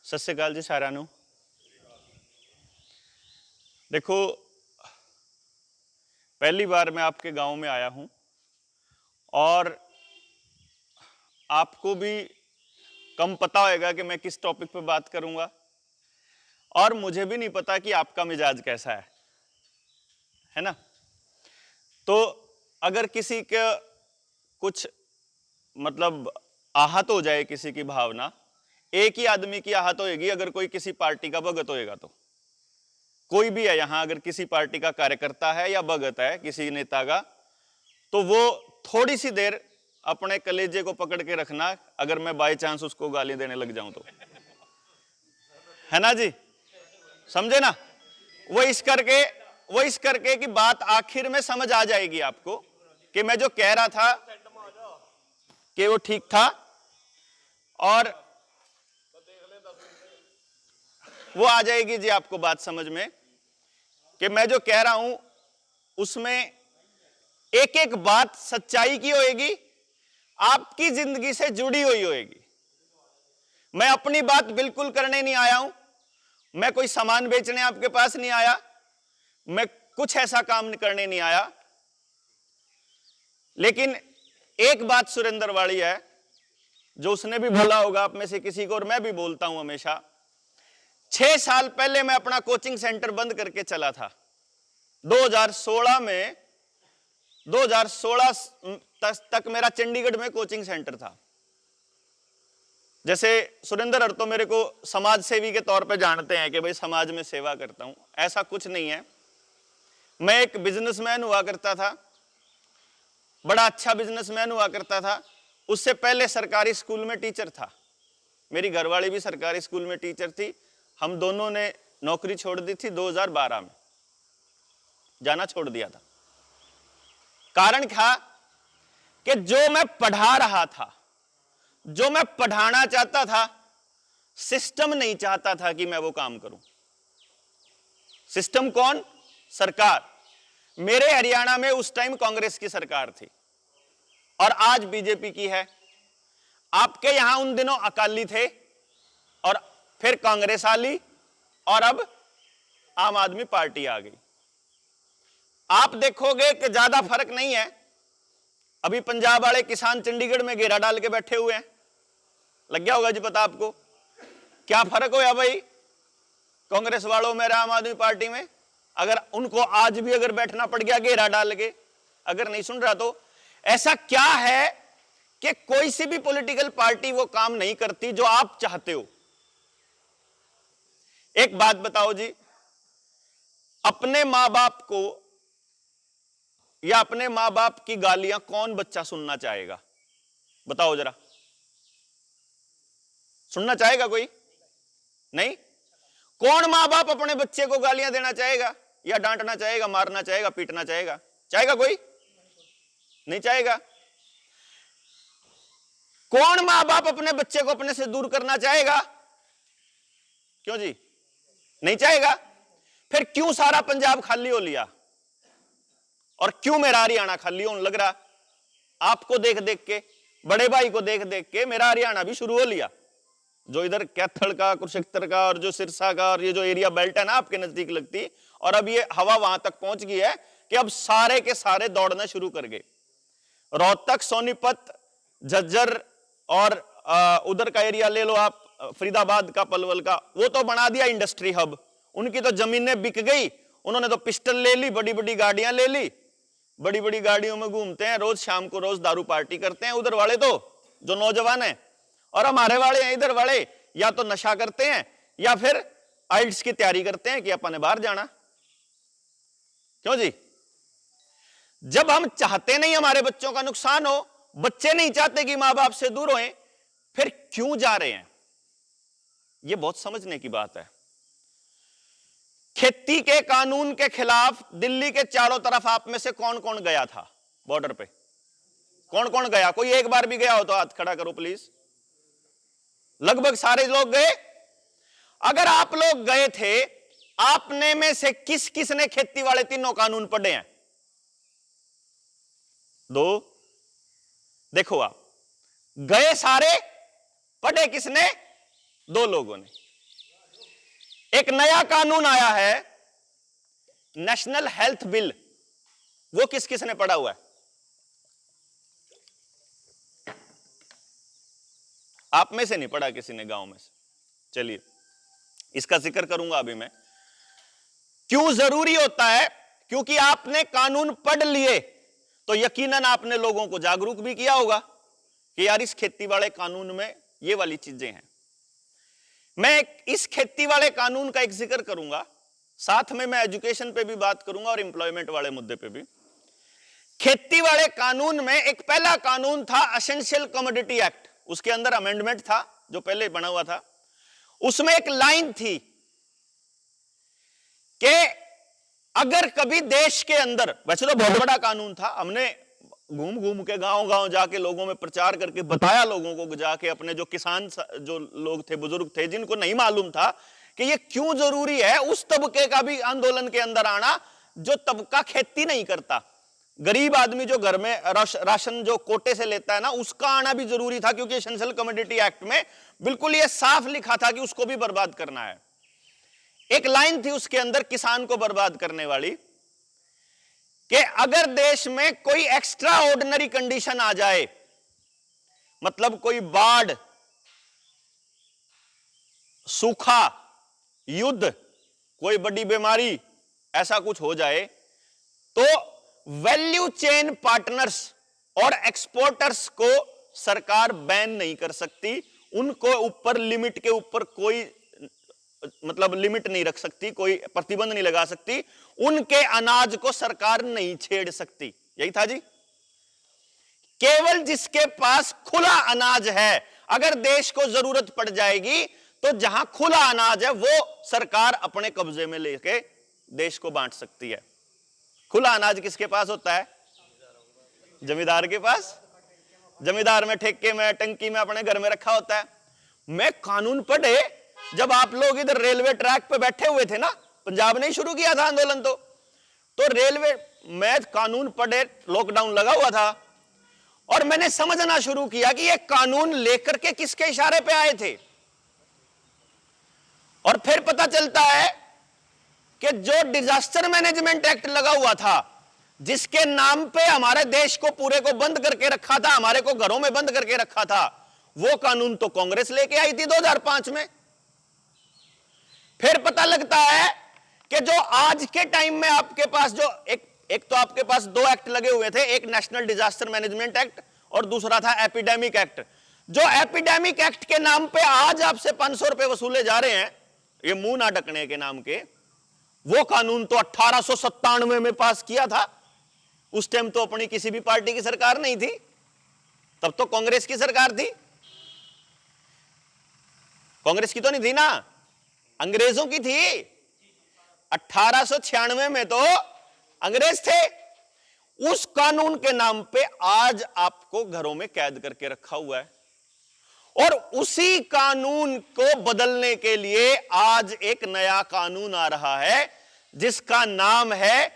सत श्री अकाल जी साਰਿਆਂ ਨੂੰ। देखो, पहली बार मैं आपके गांव में आया हूं और आपको भी कम पता होगा कि मैं किस टॉपिक पे बात करूंगा और मुझे भी नहीं पता कि आपका मिजाज कैसा है ना। तो अगर किसी का कुछ मतलब आहत हो जाए, किसी की भावना, एक ही आदमी की आहत होएगी अगर कोई किसी पार्टी का भगत होएगा। तो कोई भी है यहां, अगर किसी पार्टी का कार्यकर्ता है या भगत है किसी नेता का, तो वो थोड़ी सी देर अपने कलेजे को पकड़ के रखना अगर मैं बाय चांस उसको गाली देने लग जाऊं तो, है ना जी, समझे ना। वो इस करके कि बात आखिर में समझ आ जाएगी आपको कि मैं जो कह रहा था कि वो ठीक था, और वो आ जाएगी जी आपको बात समझ में कि मैं जो कह रहा हूं उसमें एक एक बात सच्चाई की होएगी, आपकी जिंदगी से जुड़ी हुई होएगी। मैं अपनी बात बिल्कुल करने नहीं आया हूं, मैं कोई सामान बेचने आपके पास नहीं आया, मैं कुछ ऐसा काम करने नहीं आया। लेकिन एक बात सुरेंद्र वाली है जो उसने भी बोला होगा आप में से किसी को, और मैं भी बोलता हूं हमेशा। 6 साल पहले मैं अपना कोचिंग सेंटर बंद करके चला था। 2016 में 2016 तक मेरा चंडीगढ़ में कोचिंग सेंटर था। जैसे सुरेंद्र हर तो मेरे को समाज सेवी के तौर पे जानते हैं कि भाई समाज में सेवा करता हूं, ऐसा कुछ नहीं है। मैं एक बिजनेसमैन हुआ करता था, बड़ा अच्छा बिजनेसमैन हुआ करता था। उससे पहले सरकारी स्कूल में टीचर था, मेरी घरवाली भी सरकारी स्कूल में टीचर थी। हम दोनों ने नौकरी छोड़ दी थी 2012 में, जाना छोड़ दिया था। कारण था कि जो मैं पढ़ा रहा था, जो मैं पढ़ाना चाहता था, सिस्टम नहीं चाहता था कि मैं वो काम करूं। सिस्टम कौन? सरकार। मेरे हरियाणा में उस टाइम कांग्रेस की सरकार थी और आज बीजेपी की है। आपके यहां उन दिनों अकाली थे और फिर कांग्रेस आ ली और अब आम आदमी पार्टी आ गई। आप देखोगे कि ज्यादा फर्क नहीं है। अभी पंजाब वाले किसान चंडीगढ़ में घेरा डाल के बैठे हुए हैं, लग गया होगा जी पता आपको। क्या फर्क होया भाई कांग्रेस वालों में, आम आदमी पार्टी में? अगर उनको आज भी अगर बैठना पड़ गया घेरा डाल के, अगर नहीं सुन रहा तो ऐसा क्या है कि कोई सी भी पॉलिटिकल पार्टी वो काम नहीं करती जो आप चाहते हो? एक बात बताओ जी, अपने मां बाप को या अपने मां बाप की गालियां कौन बच्चा सुनना चाहेगा? बताओ जरा, सुनना चाहेगा कोई? नहीं। कौन मां बाप अपने बच्चे को गालियां देना चाहेगा या डांटना चाहेगा, मारना चाहेगा, पीटना चाहेगा? चाहेगा कोई? नहीं चाहेगा। कौन मां बाप अपने बच्चे को अपने से दूर करना चाहेगा? क्यों जी? नहीं चाहेगा। फिर क्यों सारा पंजाब खाली हो लिया और क्यों मेरा हरियाणा खाली होने लग रहा? आपको देख देख के, बड़े भाई को देख देख के मेरा हरियाणा भी शुरू हो लिया। जो इधर कैथल का, कुरुक्षेत्र का और जो सिरसा का और ये जो एरिया बेल्ट है ना आपके नजदीक लगती, और अब ये हवा वहां तक पहुंच गई है कि अब सारे के सारे दौड़ना शुरू कर गए। रोहतक, सोनीपत, झज्जर और उधर का एरिया ले लो आप, फरीदाबाद का, पलवल का, वो तो बना दिया इंडस्ट्री हब। उनकी तो जमीनें बिक गई, उन्होंने तो पिस्टल ले ली, बड़ी बड़ी गाड़ियां ले ली, बड़ी बड़ी गाड़ियों में घूमते हैं, रोज शाम को रोज दारू पार्टी करते हैं उधर वाले तो जो नौजवान हैं। और हमारे वाले हैं इधर वाले, या तो नशा करते हैं या फिर आइल्स की तैयारी करते हैं कि अपन ने बाहर जाना। क्यों जी? जब हम चाहते नहीं हमारे बच्चों का नुकसान हो, बच्चे नहीं चाहते कि मां बाप से दूर होएं, फिर क्यों जा रहे हैं? यह बहुत समझने की बात है। खेती के कानून के खिलाफ दिल्ली के चारों तरफ आप में से कौन कौन गया था? बॉर्डर पे कौन कौन गया? कोई एक बार भी गया हो तो हाथ खड़ा करो प्लीज। लगभग सारे लोग गए। अगर आप लोग गए थे, आपने में से किस किस ने खेती वाले तीनों कानून पढ़े हैं? दो। देखो आप गए सारे, पढ़े किसने? दो लोगों ने। एक नया कानून आया है, नेशनल हेल्थ बिल। वो किस किस ने पढ़ा हुआ है? आप में से नहीं पढ़ा किसी ने, गांव में से? चलिए, इसका जिक्र करूंगा अभी मैं। क्यों जरूरी होता है? क्योंकि आपने कानून पढ़ लिए तो यकीनन आपने लोगों को जागरूक भी किया होगा कि यार इस खेती वाले कानून में ये वाली चीजें हैं। मैं इस खेती वाले कानून का एक जिक्र करूंगा, साथ में मैं एजुकेशन पे भी बात करूंगा और एम्प्लॉयमेंट वाले मुद्दे पे भी। खेती वाले कानून में एक पहला कानून था एसेंशियल कमोडिटी एक्ट। उसके अंदर अमेंडमेंट था जो पहले बना हुआ था। उसमें एक लाइन थी कि अगर कभी देश के अंदर, वैसे तो बहुत बड़ा कानून था, हमने घूम घूम के गांव गांव जाके लोगों में प्रचार करके बताया, लोगों को जाके, अपने जो किसान जो लोग थे, बुजुर्ग थे, जिनको नहीं मालूम था कि ये क्यों जरूरी है, उस तबके का भी आंदोलन के अंदर आना जो तबका खेती नहीं करता, गरीब आदमी जो घर में राशन जो कोटे से लेता है ना, उसका आना भी जरूरी था। क्योंकि एसेंशियल कमोडिटी एक्ट में बिल्कुल ये साफ लिखा था कि उसको भी बर्बाद करना है। एक लाइन थी उसके अंदर किसान को बर्बाद करने वाली कि अगर देश में कोई एक्स्ट्रा ऑर्डिनरी कंडीशन आ जाए, मतलब कोई बाढ़, सूखा, युद्ध, कोई बड़ी बीमारी, ऐसा कुछ हो जाए, तो वैल्यू चेन पार्टनर्स और एक्सपोर्टर्स को सरकार बैन नहीं कर सकती। उनको ऊपर लिमिट के ऊपर कोई मतलब लिमिट नहीं रख सकती, कोई प्रतिबंध नहीं लगा सकती। उनके अनाज को सरकार नहीं छेड़ सकती। यही था जी। केवल जिसके पास खुला अनाज है, अगर देश को जरूरत पड़ जाएगी तो जहां खुला अनाज है वो सरकार अपने कब्जे में लेके देश को बांट सकती है। खुला अनाज किसके पास होता है? जमींदार के पास। जमींदार में ठेके में टंकी में अपने घर में रखा होता है। मैं कानून पढ़े, जब आप लोग इधर रेलवे ट्रैक पे बैठे हुए थे ना, पंजाब ने शुरू किया था आंदोलन, तो रेलवे में कानून पढ़े, लॉकडाउन लगा हुआ था, और मैंने समझना शुरू किया कि ये कानून लेकर के किसके इशारे पे आए थे। और फिर पता चलता है कि जो डिजास्टर मैनेजमेंट एक्ट लगा हुआ था, जिसके नाम पे हमारे देश को पूरे को बंद करके रखा था, हमारे को घरों में बंद करके रखा था, वो कानून तो कांग्रेस लेके आई थी 2005 में। फिर पता लगता है कि जो आज के टाइम में आपके पास जो एक तो आपके पास दो एक्ट लगे हुए थे, एक नेशनल डिजास्टर मैनेजमेंट एक्ट और दूसरा था एपिडेमिक एक्ट। जो एपिडेमिक एक्ट के नाम पे आज आपसे 500 रुपए वसूले जा रहे हैं, ये मुंह ना ढकने के नाम के, वो कानून तो 1897 में पास किया था। उस टाइम तो अपनी किसी भी पार्टी की सरकार नहीं थी, तब तो कांग्रेस की सरकार थी। कांग्रेस की तो नहीं थी ना, अंग्रेजों की थी। 1896 में तो अंग्रेज थे। उस कानून के नाम पे आज आपको घरों में कैद करके रखा हुआ है, और उसी कानून को बदलने के लिए आज एक नया कानून आ रहा है जिसका नाम है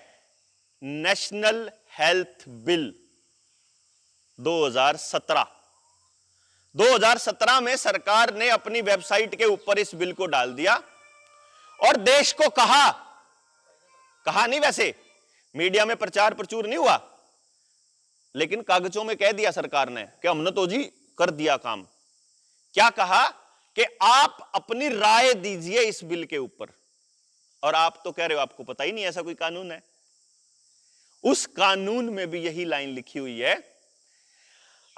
नेशनल हेल्थ बिल 2017। 2017 में सरकार ने अपनी वेबसाइट के ऊपर इस बिल को डाल दिया और देश को कहा नहीं, वैसे मीडिया में प्रचार प्रचुर नहीं हुआ, लेकिन कागजों में कह दिया सरकार ने कि हमने तो जी कर दिया काम। क्या कहा कि आप अपनी राय दीजिए इस बिल के ऊपर, और आप तो कह रहे हो आपको पता ही नहीं ऐसा कोई कानून है। उस कानून में भी यही लाइन लिखी हुई है,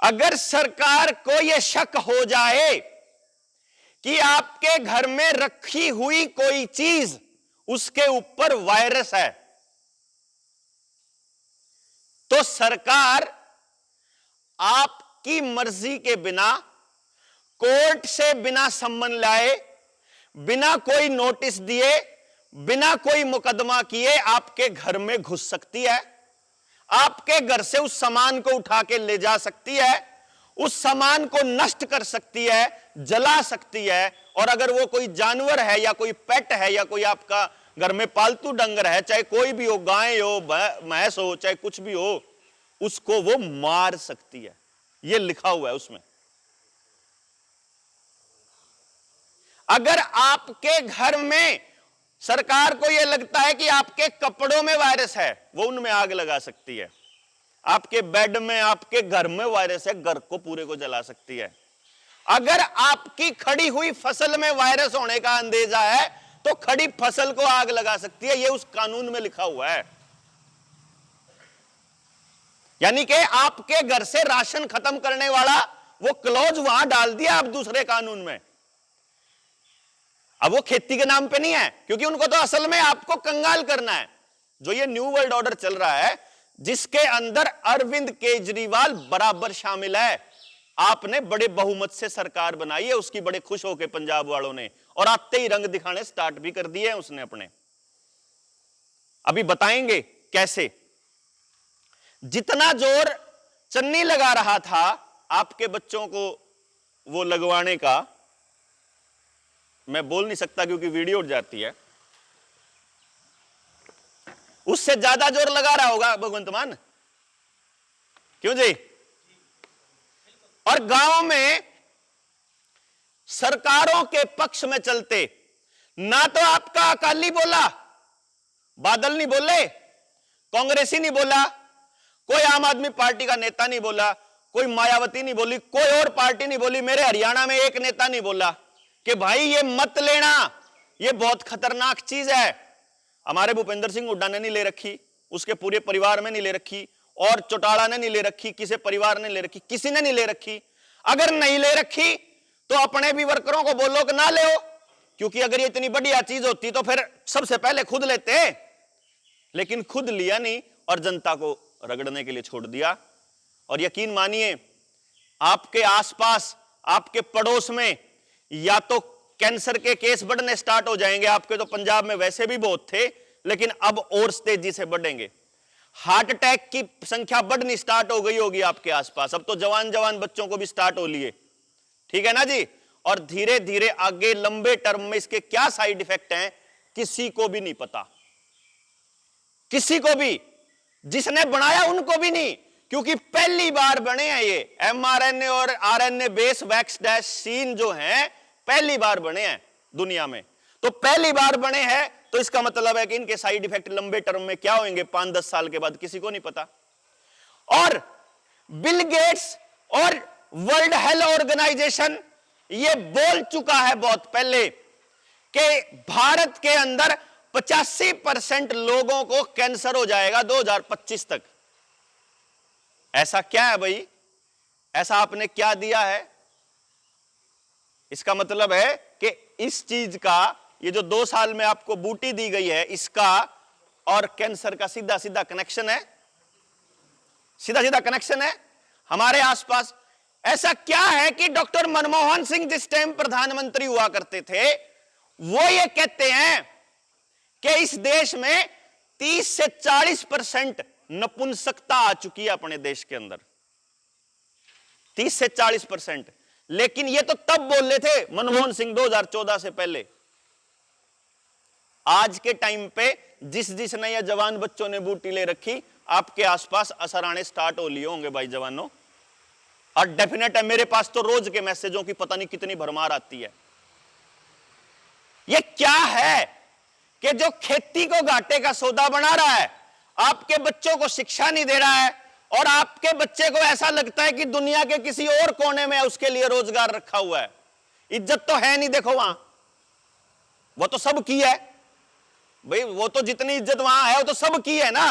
अगर सरकार को यह शक हो जाए कि आपके घर में रखी हुई कोई चीज उसके ऊपर वायरस है, तो सरकार आपकी मर्जी के बिना, कोर्ट से बिना सम्मन लाए, बिना कोई नोटिस दिए, बिना कोई मुकदमा किए आपके घर में घुस सकती है, आपके घर से उस सामान को उठा के ले जा सकती है, उस सामान को नष्ट कर सकती है, जला सकती है, और अगर वो कोई जानवर है या कोई पेट है या कोई आपका घर में पालतू डंगर है, चाहे कोई भी हो, गाय हो, भैंस हो, चाहे कुछ भी हो, उसको वो मार सकती है। ये लिखा हुआ है उसमें। अगर आपके घर में सरकार को यह लगता है कि आपके कपड़ों में वायरस है, वो उनमें आग लगा सकती है। आपके बेड में, आपके घर में वायरस है, घर को पूरे को जला सकती है। अगर आपकी खड़ी हुई फसल में वायरस होने का अंदेजा है तो खड़ी फसल को आग लगा सकती है। यह उस कानून में लिखा हुआ है। यानी कि आपके घर से राशन खत्म करने वाला वो क्लॉज वहां डाल दिया आप दूसरे कानून में। अब वो खेती के नाम पे नहीं है, क्योंकि उनको तो असल में आपको कंगाल करना है। जो ये न्यू वर्ल्ड ऑर्डर चल रहा है, जिसके अंदर अरविंद केजरीवाल बराबर शामिल है, आपने बड़े बहुमत से सरकार बनाई है, उसकी बड़े खुश होकर पंजाब वालों ने, और आते ही रंग दिखाने स्टार्ट भी कर दिए हैं उसने अपने। अभी बताएंगे कैसे। जितना जोर चन्नी लगा रहा था आपके बच्चों को वो लगवाने का, मैं बोल नहीं सकता क्योंकि वीडियो उठ जाती है, उससे ज्यादा जोर लगा रहा होगा भगवंत मान, क्यों जी। और गांव में सरकारों के पक्ष में चलते, ना तो आपका अकाली बोला, बादल नहीं बोले, कांग्रेसी नहीं बोला, कोई आम आदमी पार्टी का नेता नहीं बोला, कोई मायावती नहीं बोली, कोई और पार्टी नहीं बोली, मेरे हरियाणा में एक नेता नहीं बोला कि भाई ये मत लेना, ये बहुत खतरनाक चीज है। हमारे भूपेंद्र सिंह हुड्डा ने नहीं ले रखी, उसके पूरे परिवार में नहीं ले रखी, और चौटाला ने नहीं ले रखी, किसी परिवार ने ले रखी, किसी ने नहीं ले रखी। अगर नहीं ले रखी तो अपने भी वर्करों को बोलो कि ना ले, क्योंकि अगर ये इतनी बढ़िया चीज होती तो फिर सबसे पहले खुद लेते। लेकिन खुद लिया नहीं और जनता को रगड़ने के लिए छोड़ दिया। और यकीन मानिए, आपके आसपास, आपके पड़ोस में या तो कैंसर के केस बढ़ने स्टार्ट हो जाएंगे। आपके तो पंजाब में वैसे भी बहुत थे, लेकिन अब और तेजी से बढ़ेंगे। हार्ट अटैक की संख्या बढ़नी स्टार्ट हो गई होगी आपके आसपास। अब तो जवान जवान बच्चों को भी स्टार्ट हो लिए, ठीक है ना जी। और धीरे धीरे आगे लंबे टर्म में इसके क्या साइड इफेक्ट हैं किसी को भी नहीं पता, किसी को भी, जिसने बनाया उनको भी नहीं, क्योंकि पहली बार बने हैं ये mRNA और RNA बेस वैक्सीन जो हैं, पहली बार बने हैं दुनिया में। तो पहली बार बने हैं तो इसका मतलब है कि इनके साइड इफेक्ट लंबे टर्म में क्या होंगे 5-10 साल के बाद किसी को नहीं पता। और बिल गेट्स और वर्ल्ड हेल्थ ऑर्गेनाइजेशन ये बोल चुका है बहुत पहले कि भारत के अंदर 85% लोगों को कैंसर हो जाएगा 2025 तक। ऐसा क्या है भाई, ऐसा आपने क्या दिया है? इसका मतलब है कि इस चीज का, ये जो 2 साल में आपको बूटी दी गई है, इसका और कैंसर का सीधा सीधा कनेक्शन है, सीधा सीधा कनेक्शन है हमारे आसपास। ऐसा क्या है कि डॉक्टर मनमोहन सिंह जिस टाइम प्रधानमंत्री हुआ करते थे, वो ये कहते हैं कि इस देश में 30 से 40% नपुंसकता आ चुकी है अपने देश के अंदर, 30 से 40%। लेकिन ये तो तब बोल रहे थे मनमोहन सिंह 2014 से पहले। आज के टाइम पे जिस जिसने या जवान बच्चों ने बूटी ले रखी, आपके आसपास असर आने स्टार्ट हो लिए होंगे भाई जवानों। और डेफिनेट है, मेरे पास तो रोज के मैसेजों की पता नहीं कितनी भरमार आती है। ये क्या है कि जो खेती को घाटे का सौदा बना रहा है, आपके बच्चों को शिक्षा नहीं दे रहा है, और आपके बच्चे को ऐसा लगता है कि दुनिया के किसी और कोने में उसके लिए रोजगार रखा हुआ है। इज्जत तो है नहीं, देखो वहां, वो तो सब की है भाई, वो तो जितनी इज्जत वहां है वो तो सब की है ना।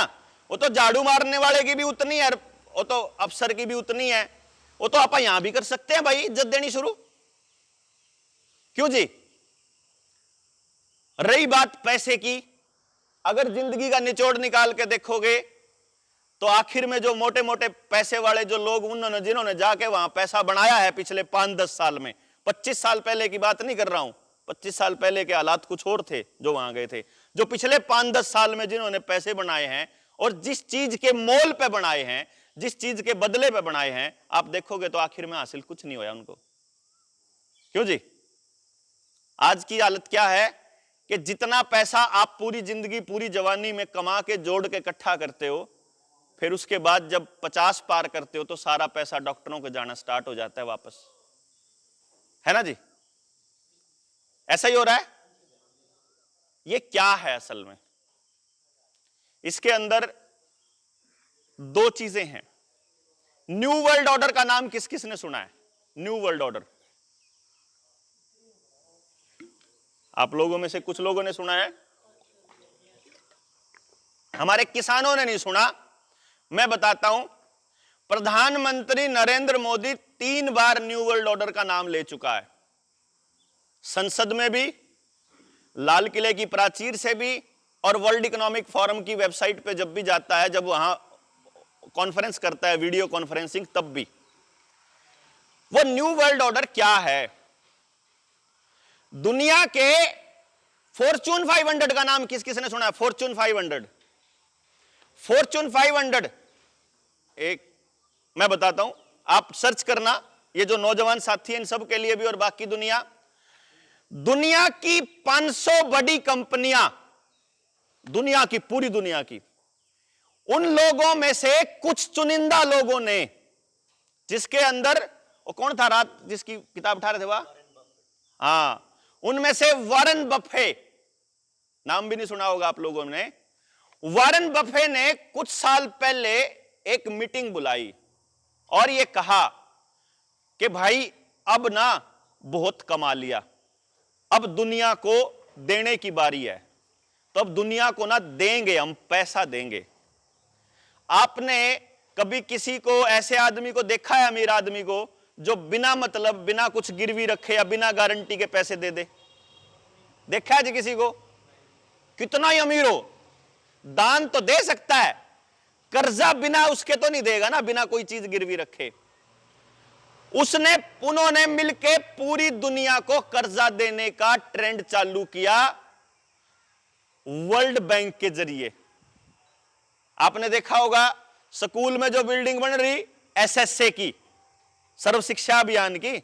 वो तो झाड़ू मारने वाले की भी उतनी है, वो तो अफसर की भी उतनी है, वो तो आप यहां भी कर सकते हैं भाई, इज्जत देनी शुरू। क्यों जी? रही बात पैसे की, अगर जिंदगी का निचोड़ निकाल के देखोगे तो आखिर में जो मोटे मोटे पैसे वाले जो लोग, उन्होंने जिन्होंने जाके वहां पैसा बनाया है पिछले 5-10 साल में, 25 साल पहले की बात नहीं कर रहा हूं, 25 साल पहले के हालात कुछ और थे जो वहां गए थे, जो पिछले 5-10 साल में जिन्होंने पैसे बनाए हैं और जिस चीज के मोल पे बनाए हैं, जिस चीज के बदले पे बनाए हैं, आप देखोगे तो आखिर में हासिल कुछ नहीं हुआ उनको। क्यों जी? आज की हालत क्या है कि जितना पैसा आप पूरी जिंदगी, पूरी जवानी में कमा के जोड़ के इकट्ठा करते हो, फिर उसके बाद जब 50 पार करते हो तो सारा पैसा डॉक्टरों को जाना स्टार्ट हो जाता है वापस, है ना जी? ऐसा ही हो रहा है। ये क्या है असल में? इसके अंदर दो चीजें हैं। न्यू वर्ल्ड ऑर्डर का नाम किस किस ने सुना है? न्यू वर्ल्ड ऑर्डर आप लोगों में से कुछ लोगों ने सुना है, हमारे किसानों ने नहीं सुना। मैं बताता हूं, प्रधानमंत्री नरेंद्र मोदी 3 बार न्यू वर्ल्ड ऑर्डर का नाम ले चुका है। संसद में भी, लाल किले की प्राचीर से भी, और वर्ल्ड इकोनॉमिक फोरम की वेबसाइट पे जब भी जाता है, जब वहां कॉन्फ्रेंस करता है, वीडियो कॉन्फ्रेंसिंग, तब भी। वो न्यू वर्ल्ड ऑर्डर क्या है? दुनिया के फॉर्च्यून 500 का नाम किस किस ने सुना है? फॉर्च्यून 500। फॉर्च्यून 500 एक, मैं बताता हूं, आप सर्च करना, ये जो नौजवान साथी हैं इन सब के लिए भी और बाकी दुनिया की 500 बड़ी कंपनियां, दुनिया की, पूरी दुनिया की, उन लोगों में से कुछ चुनिंदा लोगों ने, जिसके अंदर वो कौन था रात जिसकी किताब उठा रहे थे वह? हाँ, उनमें से वॉरेन बफे, नाम भी नहीं सुना होगा आप लोगों ने। वॉरेन बफे ने कुछ साल पहले एक मीटिंग बुलाई और यह कहा कि भाई अब ना बहुत कमा लिया, अब दुनिया को देने की बारी है, तो अब दुनिया को ना देंगे, हम पैसा देंगे। आपने कभी किसी को, ऐसे आदमी को देखा है, अमीर आदमी को, जो बिना मतलब, बिना कुछ गिरवी रखे या बिना गारंटी के पैसे दे दे? देखा है जी किसी को? कितना ही अमीर हो, दान तो दे सकता है, कर्जा बिना उसके तो नहीं देगा ना, बिना कोई चीज गिरवी रखे। उन्होंने मिलके पूरी दुनिया को कर्जा देने का ट्रेंड चालू किया वर्ल्ड बैंक के जरिए। आपने देखा होगा स्कूल में जो बिल्डिंग बन रही, एसएसए की, सर्व शिक्षा अभियान की,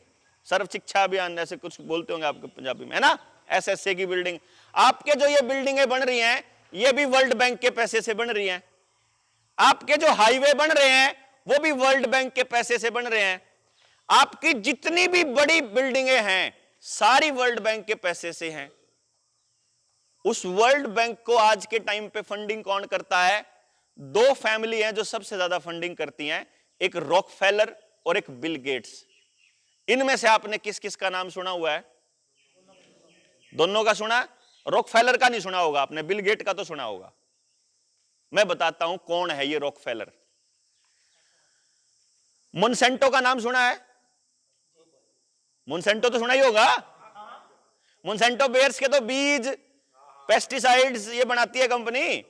सर्व शिक्षा अभियान ऐसे कुछ बोलते होंगे आपके पंजाबी में, है ना? एसएसए की बिल्डिंग, आपके जो ये बिल्डिंगें बन रही हैं, ये भी वर्ल्ड बैंक के पैसे से बन रही हैं। आपके जो हाईवे बन रहे हैं, वो भी वर्ल्ड बैंक के पैसे से बन रहे हैं। आपकी जितनी भी बड़ी बिल्डिंगें हैं, सारी वर्ल्ड बैंक के पैसे से हैं। उस वर्ल्ड बैंक को आज के टाइम पे फंडिंग कौन करता है? 2 फैमिली हैं जो सबसे ज्यादा फंडिंग करती हैं, एक रॉकफेलर और एक बिल गेट्स। इनमें से आपने किस किस का नाम सुना हुआ है? दोनों का सुना? रॉकफेलर का नहीं सुना होगा आपने, बिल गेट का तो सुना होगा। मैं बताता हूं कौन है ये रॉकफेलर। मोनसेंटो का नाम सुना है? मोनसेंटो तो सुना ही होगा। मोनसेंटो बेयर्स के तो बीज, पेस्टिसाइड्स ये बनाती है कंपनी।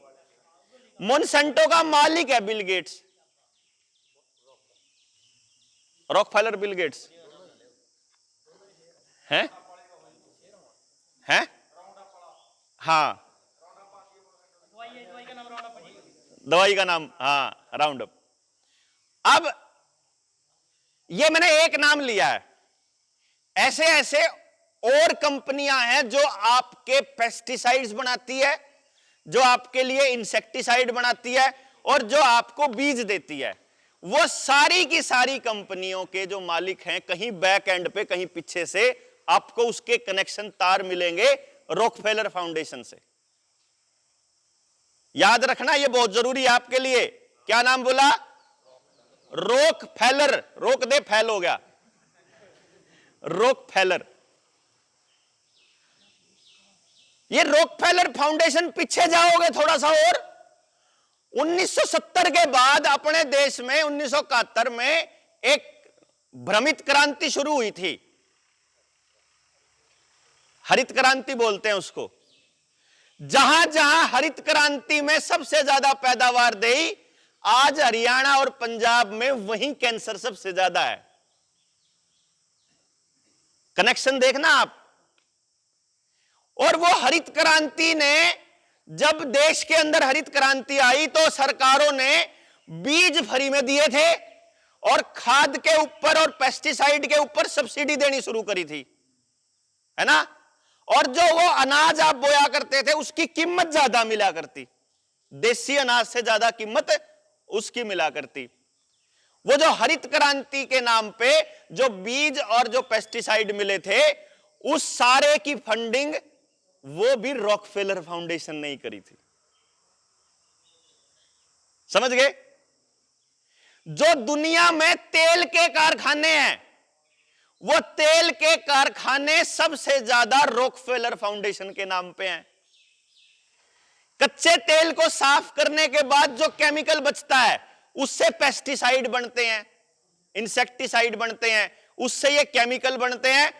मोनसेंटो का मालिक है Bill Gates, Rockefeller Bill Gates हैं? हाँ, दवाई का नाम, हाँ, राउंड अप। अब ये मैंने एक नाम लिया है, ऐसे ऐसे और कंपनियां हैं जो आपके पेस्टिसाइड्स बनाती है, जो आपके लिए इंसेक्टिसाइड बनाती है, और जो आपको बीज देती है। वो सारी की सारी कंपनियों के जो मालिक हैं, कहीं बैक एंड पे, कहीं पीछे से आपको उसके कनेक्शन तार मिलेंगे रॉकफेलर फाउंडेशन से। याद रखना, ये बहुत जरूरी है आपके लिए। क्या नाम बोला? रॉकफेलर, रोक दे फैल हो गया, रॉकफेलर। ये रॉकफेलर फाउंडेशन, पीछे जाओगे थोड़ा सा और, 1970 के बाद अपने देश में 1971 में एक भ्रमित क्रांति शुरू हुई थी, हरित क्रांति बोलते हैं उसको। जहां जहां हरित क्रांति में सबसे ज्यादा पैदावार दी, आज हरियाणा और पंजाब में वहीं कैंसर सबसे ज्यादा है। कनेक्शन देखना आप। और वो हरित क्रांति ने, जब देश के अंदर हरित क्रांति आई तो सरकारों ने बीज फ्री में दिए थे और खाद के ऊपर और पेस्टिसाइड के ऊपर सब्सिडी देनी शुरू करी थी, है ना? और जो वो अनाज आप बोया करते थे उसकी कीमत ज्यादा मिला करती, देसी अनाज से ज्यादा कीमत उसकी मिला करती। वो जो हरित क्रांति के नाम पे जो बीज और जो पेस्टिसाइड मिले थे, उस सारे की फंडिंग वो भी रॉकफेलर फाउंडेशन ने ही करी थी। समझ गए? जो दुनिया में तेल के कारखाने हैं, वो तेल के कारखाने सबसे ज्यादा रॉकफेलर फाउंडेशन के नाम पे हैं। कच्चे तेल को साफ करने के बाद जो केमिकल बचता है उससे पेस्टिसाइड बनते हैं, इंसेक्टिसाइड बनते हैं, उससे ये केमिकल बनते हैं,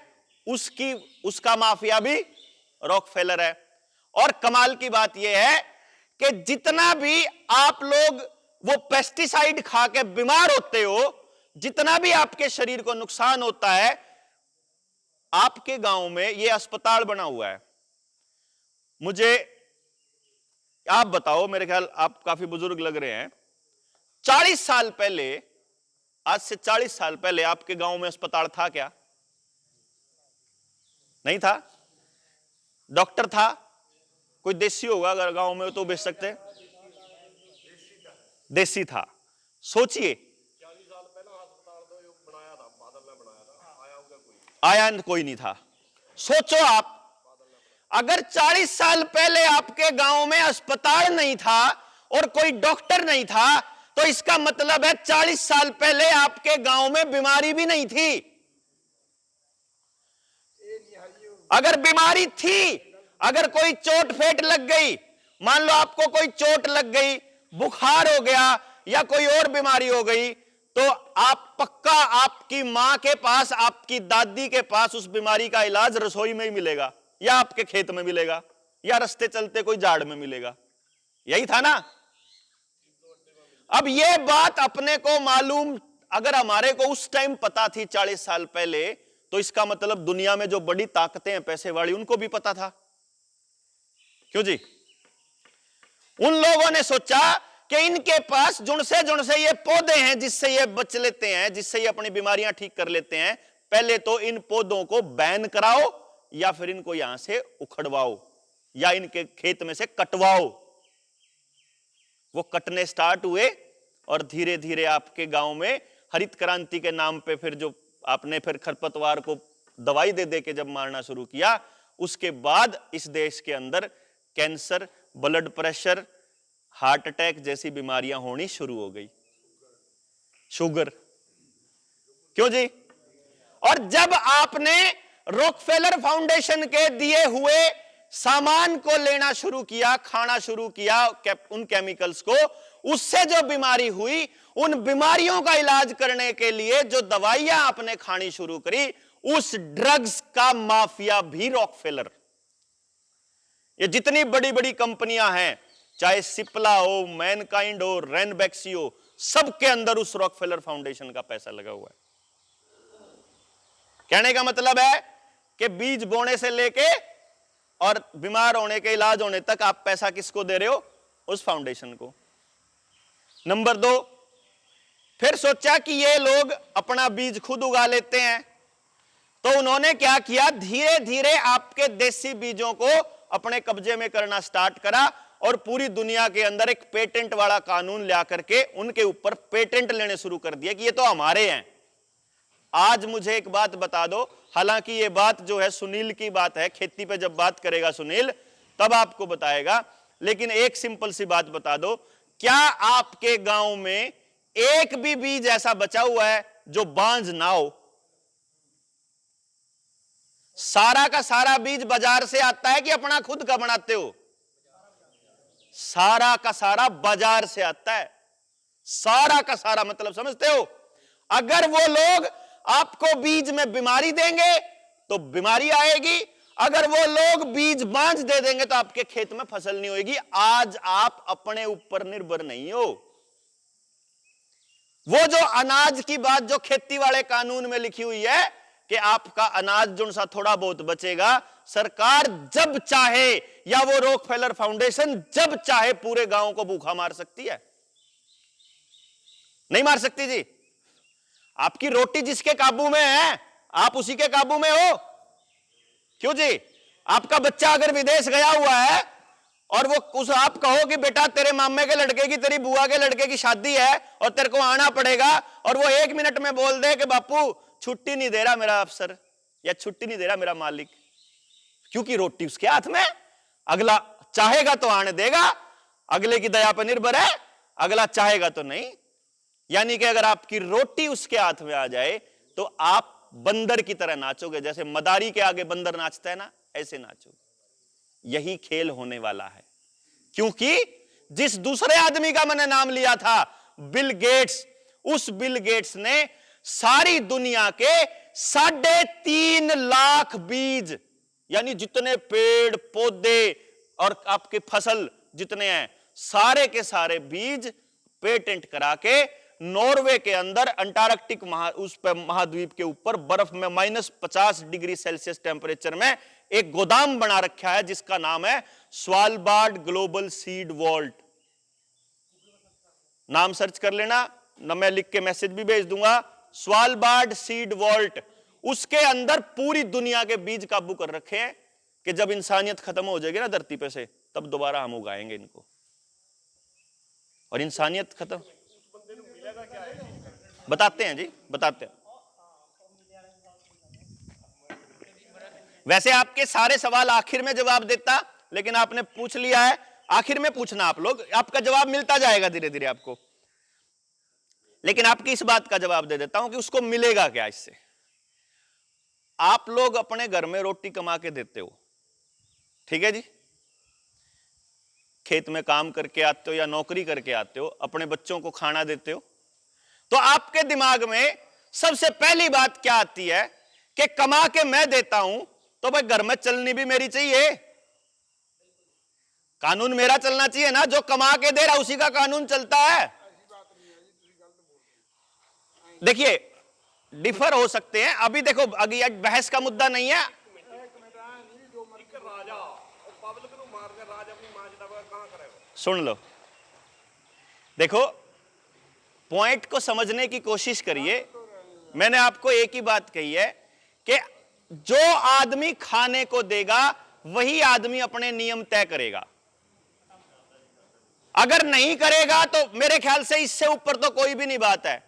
उसका माफिया भी रॉकफेलर है। और कमाल की बात यह है कि जितना भी आप लोग वो पेस्टिसाइड खा के बीमार होते हो, जितना भी आपके शरीर को नुकसान होता है, आपके गांव में ये अस्पताल बना हुआ है। मुझे आप बताओ, मेरे ख्याल आप काफी बुजुर्ग लग रहे हैं, 40 साल पहले, आज से 40 साल पहले आपके गांव में अस्पताल था क्या? नहीं था। डॉक्टर था? कोई देसी होगा अगर गांव में तो बेच सकते हैं। देसी था। सोचिए, 40 साल पहले अस्पताल तो बनाया था, बादल ने बनाया था, आया होगा कोई? आया कोई नहीं था। सोचो आप, अगर 40 साल पहले आपके गांव में अस्पताल नहीं था और कोई डॉक्टर नहीं था, तो इसका मतलब है 40 साल पहले आपके गांव में बीमारी भी नहीं थी। अगर बीमारी थी, अगर कोई चोट फेंट लग गई, मान लो आपको कोई चोट लग गई, बुखार हो गया या कोई और बीमारी हो गई, तो आप पक्का आपकी मां के पास, आपकी दादी के पास उस बीमारी का इलाज रसोई में ही मिलेगा, या आपके खेत में मिलेगा, या रास्ते चलते कोई झाड़ में मिलेगा। यही था ना? अब यह बात अपने को मालूम, अगर हमारे को उस टाइम पता थी 40 साल पहले, तो इसका मतलब दुनिया में जो बड़ी ताकतें हैं पैसे वाली, उनको भी पता था। क्यों जी? उन लोगों ने सोचा कि इनके पास जुड़ से ये पौधे हैं जिससे ये बच लेते हैं, जिससे ये अपनी बीमारियां ठीक कर लेते हैं, पहले तो इन पौधों को बैन कराओ या फिर इनको यहां से उखड़वाओ या इनके खेत में से कटवाओ। वो कटने स्टार्ट हुए और धीरे धीरे आपके गांव में हरित क्रांति के नाम पे फिर जो आपने फिर खरपतवार को दवाई दे दे के जब मारना शुरू किया, उसके बाद इस देश के अंदर cancer, blood pressure, heart attack जैसी बीमारियां होनी शुरू हो गई। शुगर। क्यों जी? और जब आपने रॉकफेलर फाउंडेशन के दिए हुए सामान को लेना शुरू किया, खाना शुरू किया, उन केमिकल्स को, उससे जो बीमारी हुई, उन बीमारियों का इलाज करने के लिए जो दवाइयां आपने खानी शुरू करी, उस ड्रग्स का माफिया भी रॉकफेलर। ये जितनी बड़ी बड़ी कंपनियां हैं, चाहे सिप्ला हो, मैनकाइंड हो, रेनबैक्सी हो, सबके अंदर उस रॉकफेलर फाउंडेशन का पैसा लगा हुआ है। कहने का मतलब है कि बीज बोने से लेके और बीमार होने के इलाज होने तक आप पैसा किसको दे रहे हो? उस फाउंडेशन को। नंबर 2, फिर सोचा कि ये लोग अपना बीज खुद उगा लेते हैं, तो उन्होंने क्या किया, धीरे धीरे आपके देसी बीजों को अपने कब्जे में करना स्टार्ट करा और पूरी दुनिया के अंदर एक पेटेंट वाला कानून ला करके उनके ऊपर पेटेंट लेने शुरू कर दिया कि ये तो हमारे हैं। आज मुझे एक बात बता दो, हालांकि ये बात जो है सुनील की बात है, खेती पे जब बात करेगा सुनील तब आपको बताएगा, लेकिन एक सिंपल सी बात बता दो, क्या आपके गांव में एक भी बीज ऐसा बचा हुआ है जो बांझ ना हो? सारा का सारा बीज बाजार से आता है कि अपना खुद का बनाते हो? सारा का सारा बाजार से आता है। सारा का सारा मतलब समझते हो? अगर वो लोग आपको बीज में बीमारी देंगे तो बीमारी आएगी, अगर वो लोग बीज बांझ दे देंगे तो आपके खेत में फसल नहीं होगी। आज आप अपने ऊपर निर्भर नहीं हो। वो जो अनाज की बात जो खेती वाले कानून में लिखी हुई है कि आपका अनाज जो सा थोड़ा बहुत बचेगा, सरकार जब चाहे या वो रॉकफेलर फाउंडेशन जब चाहे पूरे गांव को भूखा मार सकती है। नहीं मार सकती जी। आपकी रोटी जिसके काबू में है आप उसी के काबू में हो। क्यों जी? आपका बच्चा अगर विदेश गया हुआ है और वो उस आप कहो कि बेटा तेरे मामे के लड़के की, तेरी बुआ के लड़के की शादी है और तेरे को आना पड़ेगा, और वो 1 मिनट में बोल दे कि बापू छुट्टी नहीं दे रहा मेरा अफसर या छुट्टी नहीं दे रहा मेरा मालिक, क्योंकि रोटी उसके हाथ में, अगला चाहेगा तो आने देगा, अगले की दया पर निर्भर है, अगला चाहेगा तो नहीं। यानी कि अगर आपकी रोटी उसके हाथ में आ जाए तो आप बंदर की तरह नाचोगे, जैसे मदारी के आगे बंदर नाचता है ना, ऐसे नाचोगे। यही खेल होने वाला है, क्योंकि जिस दूसरे आदमी का मैंने नाम लिया था, बिल गेट्स, उस बिल गेट्स ने सारी दुनिया के 3.5 लाख बीज, यानी जितने पेड़ पौधे और आपके फसल जितने हैं, सारे के सारे बीज पेटेंट करा के नॉर्वे के अंदर अंटार्कटिक महाद्वीप के ऊपर बर्फ में -50 डिग्री सेल्सियस टेंपरेचर में एक गोदाम बना रखा है, जिसका नाम है स्वालबार्ड ग्लोबल सीड वॉल्ट। नाम सर्च कर लेना, न मैं लिख के मैसेज भी भेज दूंगा, स्वालबार्ड सीड वॉल्ट। उसके अंदर पूरी दुनिया के बीज काबू कर रखे हैं कि जब इंसानियत खत्म हो जाएगी ना धरती पे से, तब दोबारा हम उगाएंगे इनको। और इंसानियत खत्म बताते हैं जी, बताते हैं। वैसे आपके सारे सवाल आखिर में जवाब देता, लेकिन आपने पूछ लिया है, आखिर में पूछना आप लोग, आपका जवाब मिलता जाएगा धीरे धीरे आपको। लेकिन आपकी इस बात का जवाब दे देता हूं कि उसको मिलेगा क्या इससे। आप लोग अपने घर में रोटी कमा के देते हो, ठीक है जी, खेत में काम करके आते हो या नौकरी करके आते हो, अपने बच्चों को खाना देते हो, तो आपके दिमाग में सबसे पहली बात क्या आती है कि कमा के मैं देता हूं तो भाई घर में चलनी भी मेरी चाहिए, कानून मेरा चलना चाहिए ना, जो कमा के दे रहा उसी का कानून चलता है। देखिए डिफर हो सकते हैं, अभी देखो अभी बहस का मुद्दा नहीं है। सुन लो, देखो पॉइंट को समझने की कोशिश करिए। मैंने आपको एक ही बात कही है कि जो आदमी खाने को देगा वही आदमी अपने नियम तय करेगा, अगर नहीं करेगा तो मेरे ख्याल से इससे ऊपर तो कोई भी नहीं बात है।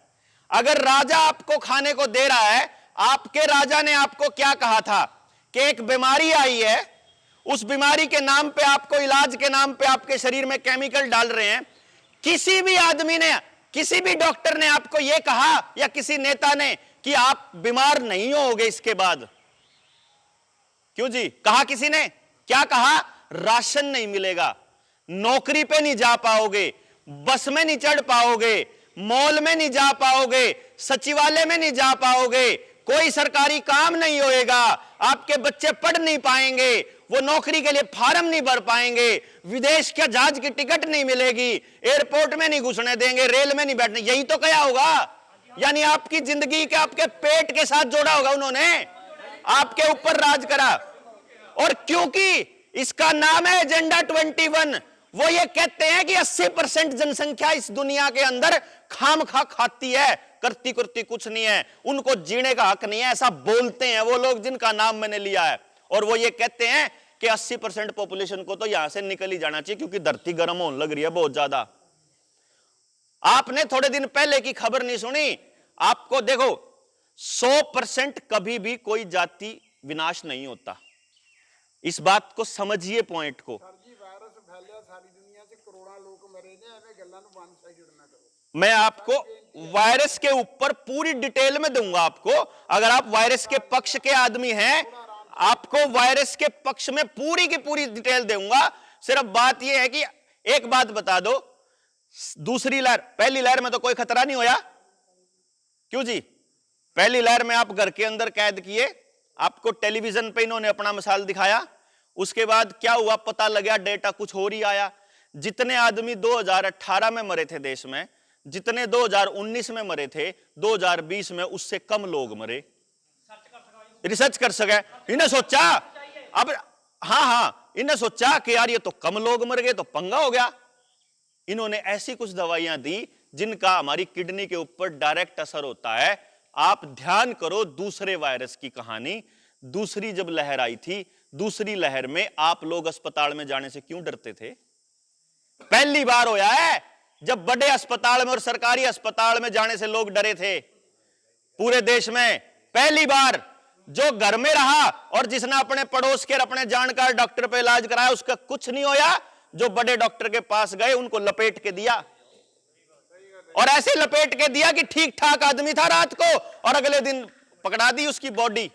अगर राजा आपको खाने को दे रहा है, आपके राजा ने आपको क्या कहा था कि एक बीमारी आई है, उस बीमारी के नाम पे आपको, इलाज के नाम पे आपके शरीर में केमिकल डाल रहे हैं, किसी भी आदमी ने, किसी भी डॉक्टर ने आपको यह कहा या किसी नेता ने कि आप बीमार नहीं होगे इसके बाद? क्यों जी, कहा किसी ने? क्या कहा? राशन नहीं मिलेगा, नौकरी पे नहीं जा पाओगे, बस में नहीं चढ़ पाओगे, मॉल में नहीं जा पाओगे, सचिवालय में नहीं जा पाओगे, कोई सरकारी काम नहीं होएगा, आपके बच्चे पढ़ नहीं पाएंगे, वो नौकरी के लिए फार्म नहीं भर पाएंगे, विदेश के जहाज की टिकट नहीं मिलेगी, एयरपोर्ट में नहीं घुसने देंगे, रेल में नहीं बैठने, यही तो क्या होगा। यानी आपकी जिंदगी के आपके पेट के साथ जोड़ा होगा उन्होंने, आपके ऊपर राज करा। और क्योंकि इसका नाम है एजेंडा 21, वो ये कहते हैं कि 80% जनसंख्या इस दुनिया के अंदर खामखा खाती है, करती करती कुछ नहीं है, उनको जीने का हक नहीं है, ऐसा बोलते हैं वो लोग जिनका नाम मैंने लिया है। और वो ये कहते हैं कि 80% पॉपुलेशन को तो यहां से निकल ही जाना चाहिए क्योंकि धरती गर्म होने लग रही है बहुत ज्यादा। आपने थोड़े दिन पहले की खबर नहीं सुनी? आपको देखो 100% कभी भी कोई जाति विनाश नहीं होता, इस बात को समझिए, पॉइंट को। मैं आपको वायरस के ऊपर पूरी डिटेल में दूंगा आपको, अगर आप वायरस के पक्ष के आदमी हैं, आपको वायरस के पक्ष में पूरी की पूरी डिटेल दूंगा। सिर्फ बात यह है कि एक बात बता दो, दूसरी लहर, पहली लहर में तो कोई खतरा नहीं होया, क्यों जी? पहली लहर में आप घर के अंदर कैद किए, आपको टेलीविजन पे इन्होंने अपना मिसाल दिखाया, उसके बाद क्या हुआ पता लगा, डेटा कुछ और ही आया। जितने आदमी 2018 में मरे थे देश में, जितने 2019 में मरे थे, 2020 में उससे कम लोग मरे। रिसर्च कर सके, इन्हें सोचा, अब हाँ इन्हें सोचा कि यार ये तो कम लोग मर गए तो पंगा हो गया। इन्होंने ऐसी कुछ दवाइयां दी जिनका हमारी किडनी के ऊपर डायरेक्ट असर होता है। आप ध्यान करो दूसरे वायरस की कहानी, दूसरी जब लहर आई थी, दूसरी लहर में आप लोग अस्पताल में जाने से क्यों डरते थे? पहली बार होया है जब बड़े अस्पताल में और सरकारी अस्पताल में जाने से लोग डरे थे पूरे देश में, पहली बार। जो घर में रहा और जिसने अपने पड़ोस के अपने जानकार डॉक्टर पे इलाज कराया उसका कुछ नहीं होया, जो बड़े डॉक्टर के पास गए उनको लपेट के दिया, और ऐसे लपेट के दिया कि ठीक ठाक आदमी था रात को और अगले दिन पकड़ा दी उसकी बॉडी।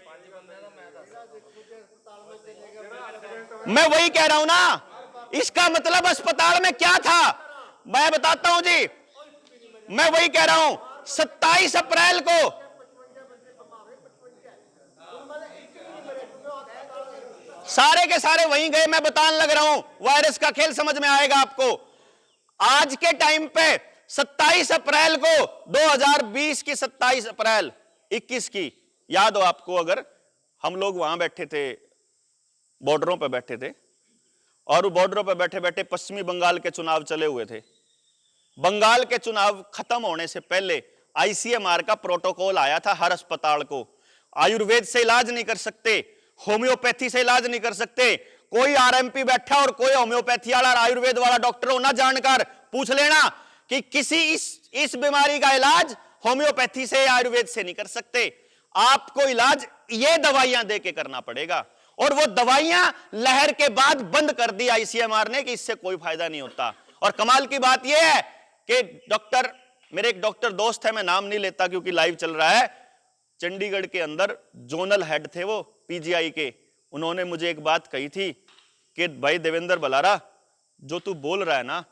मैं वही कह रहा हूं ना, इसका मतलब अस्पताल में क्या था मैं बताता हूं जी। मैं वही कह रहा हूं 27 अप्रैल को सारे के सारे वहीं गए। मैं बताने लग रहा हूं, वायरस का खेल समझ में आएगा आपको। आज के टाइम पे 27 अप्रैल को 2020 की 27 अप्रैल 21 की याद हो आपको, अगर हम लोग वहां बैठे थे, बॉर्डरों पे बैठे थे और बॉर्डरों पे बैठे बैठे पश्चिमी बंगाल के चुनाव चले हुए थे। बंगाल के चुनाव खत्म होने से पहले आईसीएमआर का प्रोटोकॉल आया था हर अस्पताल को, आयुर्वेद से इलाज नहीं कर सकते, होम्योपैथी से इलाज नहीं कर सकते। कोई आरएमपी बैठा और कोई होम्योपैथी वाला आयुर्वेद वाला डॉक्टर हो ना, जानकार पूछ लेना कि किसी इस बीमारी का इलाज होम्योपैथी से आयुर्वेद से नहीं कर सकते, आपको इलाज ये दवाइयां देके करना पड़ेगा। और वो दवाइयां लहर के बाद बंद कर दी आईसीएमआर ने कि इससे कोई फायदा नहीं होता। और कमाल की बात यह है कि डॉक्टर, मेरे एक डॉक्टर दोस्त है, मैं नाम नहीं लेता क्योंकि लाइव चल रहा है, चंडीगढ़ के अंदर जोनल हेड थे वो पीजीआई के, उन्होंने मुझे एक बात कही थी कि भाई देवेंद्र बलारा, जो तू बोल रहा है ना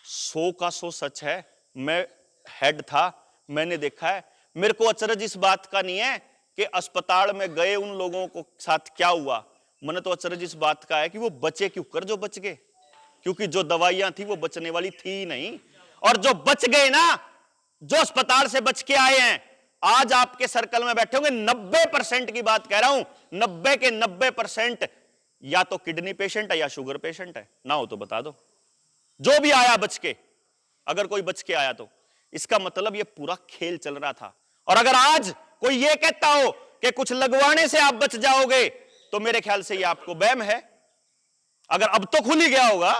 100 का 100 सच है। मैं हेड था, मैंने देखा है। मेरे को अचरज इस बात का नहीं है कि अस्पताल में गए उन लोगों को साथ क्या हुआ, मैंने तो अचरज इस बात का है कि वो बचे क्यों कर, जो बच गए, क्योंकि जो दवाइयां थी वो बचने वाली थी नहीं। और जो बच गए ना, जो अस्पताल से बच के आए हैं, आज आपके सर्कल में बैठे होंगे 90% की बात कह रहा हूं, 90 के 90% या तो किडनी पेशेंट है या शुगर पेशेंट है। ना हो तो बता दो, जो भी आया बच के, अगर कोई बच के आया तो इसका मतलब ये पूरा खेल चल रहा था। और अगर आज कोई ये कहता हो कि कुछ लगवाने से आप बच जाओगे, तो मेरे ख्याल से ये आपको वहम है। अगर अब तो खुल ही गया होगा,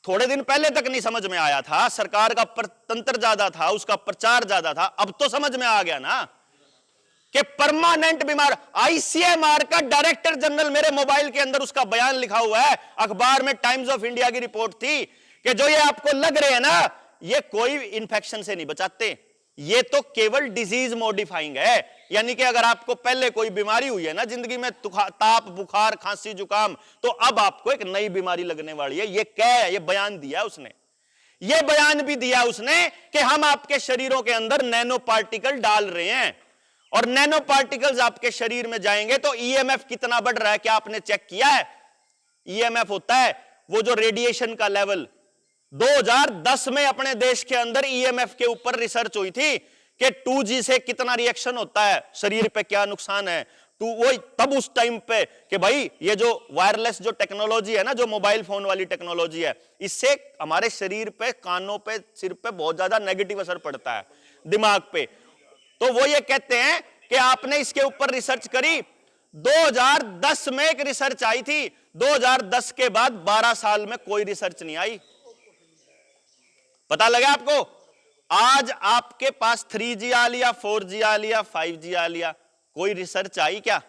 थोड़े दिन पहले तक नहीं समझ में आया था, सरकार का तंत्र ज्यादा था, उसका प्रचार ज्यादा था, अब तो समझ में आ गया ना कि परमानेंट बीमार। आईसीएमआर का डायरेक्टर जनरल, मेरे मोबाइल के अंदर उसका बयान लिखा हुआ है, अखबार में टाइम्स ऑफ इंडिया की रिपोर्ट थी कि जो ये आपको लग रहे हैं ना, ये कोई इंफेक्शन से नहीं बचाते, ये तो केवल डिजीज मॉडिफाइंग है। यानी कि अगर आपको पहले कोई बीमारी हुई है ना जिंदगी में, ताप, बुखार, खांसी, जुकाम, तो अब आपको एक नई बीमारी लगने वाली है। ये क्या है? ये बयान दिया उसने। ये बयान भी दिया उसने कि हम आपके शरीरों के अंदर नैनो पार्टिकल डाल रहे हैं, और नैनो पार्टिकल्स आपके शरीर में जाएंगे तो ईएमएफ कितना बढ़ रहा है, क्या आपने चेक किया है? ईएमएफ होता है वो जो रेडिएशन का लेवल। 2010 में अपने देश के अंदर ईएमएफ के ऊपर रिसर्च हुई थी कि 2G से कितना रिएक्शन होता है, शरीर पे क्या नुकसान है। वो तब उस टाइम पे कि भाई ये जो वायरलेस जो टेक्नोलॉजी है ना, जो मोबाइल फोन वाली टेक्नोलॉजी है, इससे हमारे शरीर पे, कानों पे, सिर पे बहुत ज्यादा नेगेटिव असर पड़ता है, दिमाग पे। तो वो ये कहते हैं कि आपने इसके ऊपर रिसर्च करी। 2010 में एक रिसर्च आई थी, 2010 के बाद 12 साल में कोई रिसर्च नहीं आई। पता लगा आपको? आज आपके पास 3G आ लिया, 4G आ लिया, 5G आ लिया, कोई रिसर्च आई क्या?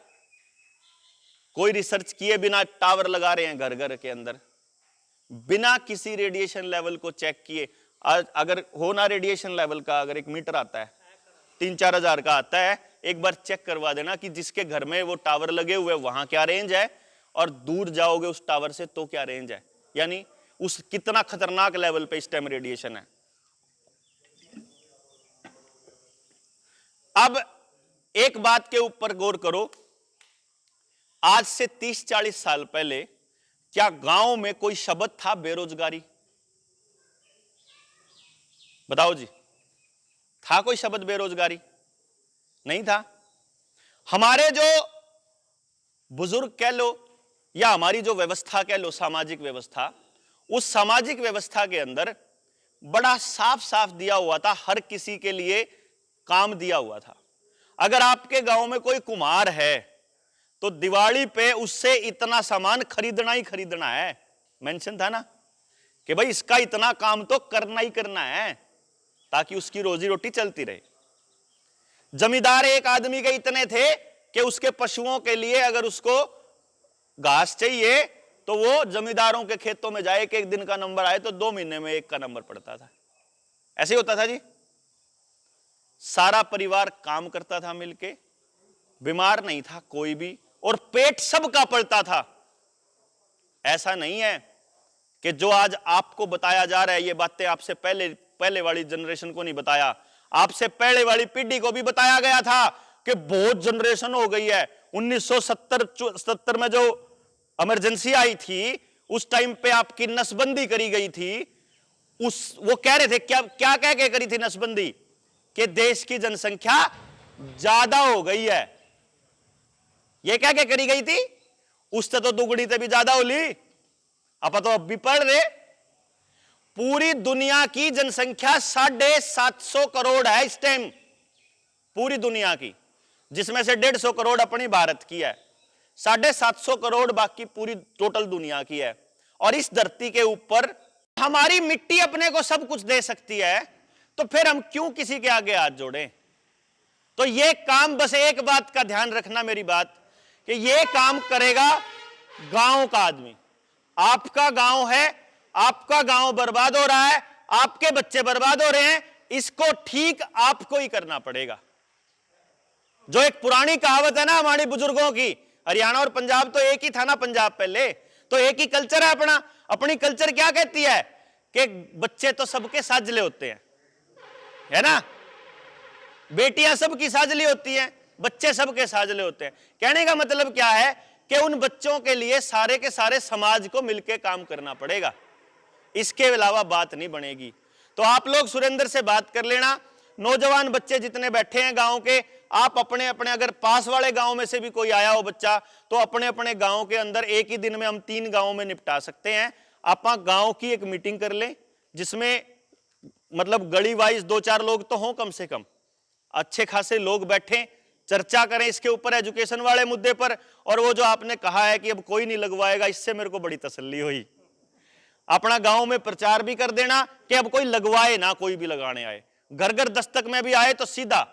कोई रिसर्च किए बिना टावर लगा रहे हैं घर घर के अंदर, बिना किसी रेडिएशन लेवल को चेक किए। अगर हो ना रेडिएशन लेवल का, अगर एक मीटर आता है 3-4 हजार का आता है, एक बार चेक करवा देना कि जिसके घर में वो टावर लगे हुए वहां क्या रेंज है, और दूर जाओगे उस टावर से तो क्या रेंज है, यानी उस कितना खतरनाक लेवल पे इस टाइम रेडिएशन है। अब एक बात के ऊपर गौर करो, आज से 30-40 साल पहले क्या गांव में कोई शब्द था बेरोजगारी? बताओ जी, था कोई शब्द बेरोजगारी? नहीं था। हमारे जो बुजुर्ग कह लो या हमारी जो व्यवस्था कह लो, सामाजिक व्यवस्था, उस सामाजिक व्यवस्था के अंदर बड़ा साफ साफ दिया हुआ था, हर किसी के लिए काम दिया हुआ था। अगर आपके गांव में कोई कुम्हार है तो दिवाली पे उससे इतना सामान खरीदना ही खरीदना है। मेंशन था ना कि भाई इसका इतना काम तो करना ही करना है ताकि उसकी रोजी रोटी चलती रहे। जमींदार एक आदमी के इतने थे कि उसके पशुओं के लिए अगर उसको घास चाहिए तो वो जमींदारों के खेतों में जाए कि एक दिन का नंबर आए तो 2 महीने में एक का नंबर पड़ता था। ऐसे ही होता था जी। सारा परिवार काम करता था मिलके, बीमार नहीं था कोई भी, और पेट सबका पलता था। ऐसा नहीं है कि जो आज आपको बताया जा रहा है ये बातें आपसे पहले वाली जनरेशन को नहीं बताया, आपसे पहले वाली पीढ़ी को भी बताया गया था कि बहुत जनरेशन हो गई है। 1970 में जो इमरजेंसी आई थी उस टाइम पे आपकी नसबंदी करी गई थी। वो कह रहे थे, क्या क्या कह के करी थी नसबंदी? कि देश की जनसंख्या ज्यादा हो गई है। ये क्या क्या करी गई थी? उससे तो दुगनी से भी ज्यादा होली। आप तो अब भी पढ़ रहे, पूरी दुनिया की जनसंख्या 750 करोड़ है इस टाइम, पूरी दुनिया की, जिसमें से 150 करोड़ अपनी भारत की है, 750 करोड़ बाकी पूरी टोटल दुनिया की है। और इस धरती के ऊपर हमारी मिट्टी अपने को सब कुछ दे सकती है, तो फिर हम क्यों किसी के आगे हाथ जोड़ें? तो ये काम, बस एक बात का ध्यान रखना मेरी बात, कि ये काम करेगा गांव का आदमी। आपका गांव है, आपका गांव बर्बाद हो रहा है, आपके बच्चे बर्बाद हो रहे हैं, इसको ठीक आपको ही करना पड़ेगा। जो एक पुरानी कहावत है ना हमारे बुजुर्गों की, हरियाणा और पंजाब तो एक ही था ना, पंजाब पहले तो एक ही कल्चर है अपना। अपनी कल्चर क्या कहती है कि बच्चे तो सबके साजले होते हैं, है ना, बेटियां सबकी साजली होती हैं, बच्चे सबके साजले होते हैं। कहने का मतलब क्या है कि उन बच्चों के लिए सारे के सारे समाज को मिलकर काम करना पड़ेगा, इसके अलावा बात नहीं बनेगी। तो आप लोग सुरेंद्र से बात कर लेना, नौजवान बच्चे जितने बैठे हैं गांव के, आप अपने अपने, अगर पास वाले गांव में से भी कोई आया हो बच्चा, तो अपने अपने गांव के अंदर एक ही दिन में हम 3 गांवों में निपटा सकते हैं। आप गांव की एक मीटिंग कर लें, जिसमें मतलब गली वाइज 2-4 लोग तो हों कम से कम, अच्छे खासे लोग बैठें, चर्चा करें इसके ऊपर, एजुकेशन वाले मुद्दे पर। और वो जो आपने कहा है कि अब कोई नहीं लगवाएगा, इससे मेरे को बड़ी तसल्ली हुई। अपना गांव में प्रचार भी कर देना कि अब कोई लगवाए ना, कोई भी लगाने आए, घर घर दस्तक में भी आए तो सीधा,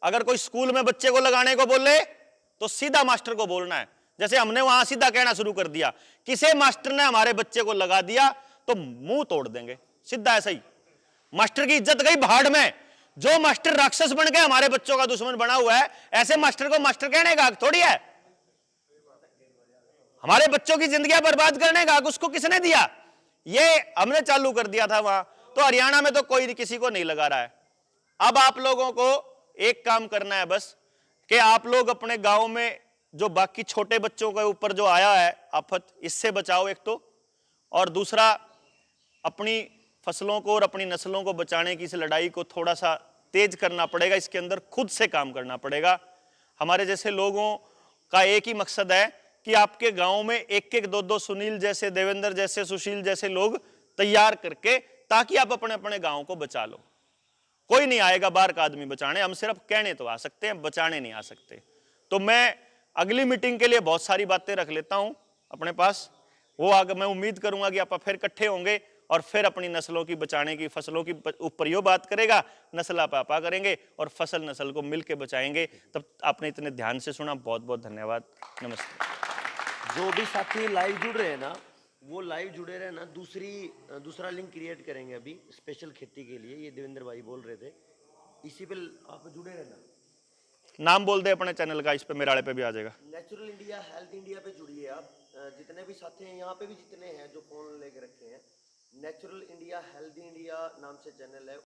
अगर कोई स्कूल में बच्चे को लगाने को बोले तो सीधा मास्टर को बोलना है। जैसे हमने वहां सीधा कहना शुरू कर दिया, किसी मास्टर ने हमारे बच्चे को लगा दिया तो मुंह तोड़ देंगे, सीधा ऐसा ही। मास्टर की इज्जत गई भाड़ में। जो मास्टर राक्षस बन के हमारे बच्चों का दुश्मन बना हुआ है, ऐसे मास्टर को मास्टर कहने का हक थोड़ी है। हमारे बच्चों की जिंदगियां बर्बाद करने का हक उसको किसने दिया? ये हमने चालू कर दिया था वहां। तो हरियाणा में तो कोई किसी को नहीं लगा रहा है। अब आप लोगों को एक काम करना है बस, कि आप लोग अपने गांव में जो बाकी छोटे बच्चों के ऊपर जो आया है आफत, इससे बचाओ एक तो, और दूसरा अपनी फसलों को और अपनी नस्लों को बचाने की इस लड़ाई को थोड़ा सा तेज करना पड़ेगा। इसके अंदर खुद से काम करना पड़ेगा। हमारे जैसे लोगों का एक ही मकसद है कि आपके गांव में 1-1, 2-2 सुनील जैसे, देवेंद्र जैसे, सुशील जैसे लोग तैयार करके, ताकि आप अपने अपने गांव को बचा लो। कोई नहीं आएगा बाहर का आदमी बचाने, हम सिर्फ कहने तो आ सकते हैं, बचाने नहीं आ सकते। तो मैं अगली मीटिंग के लिए बहुत सारी बातें रख लेता हूं अपने पास, वो आगे मैं उम्मीद करूंगा कि आप फिर इकट्ठे होंगे और फिर अपनी नस्लों की बचाने की, फसलों की ऊपर यो बात करेगा, नस्ल आपा करेंगे और फसल नस्ल को मिलकर बचाएंगे। तब आपने इतने ध्यान से सुना, बहुत बहुत धन्यवाद, नमस्ते। जो भी साथी लाइव जुड़ रहे हैं ना, वो लाइव जुड़े रहे ना। दूसरा लिंक क्रिएट करेंगे अभी स्पेशल खेती के लिए, ये देवेंद्र भाई बोल रहे थे, इसी पे आप जुड़े रहना। नाम बोल दे अपने चैनल का, इस पे मेरे वाले पे भी आ जाएगा। नेचुरल इंडिया, हेल्थ इंडिया पे जुड़िए आप। जितने भी साथी हैं यहाँ पे भी, जितने हैं जो फोन लेके रखे हैं, नेचुरल इंडिया, हेल्थ इंडिया नाम से चैनल है।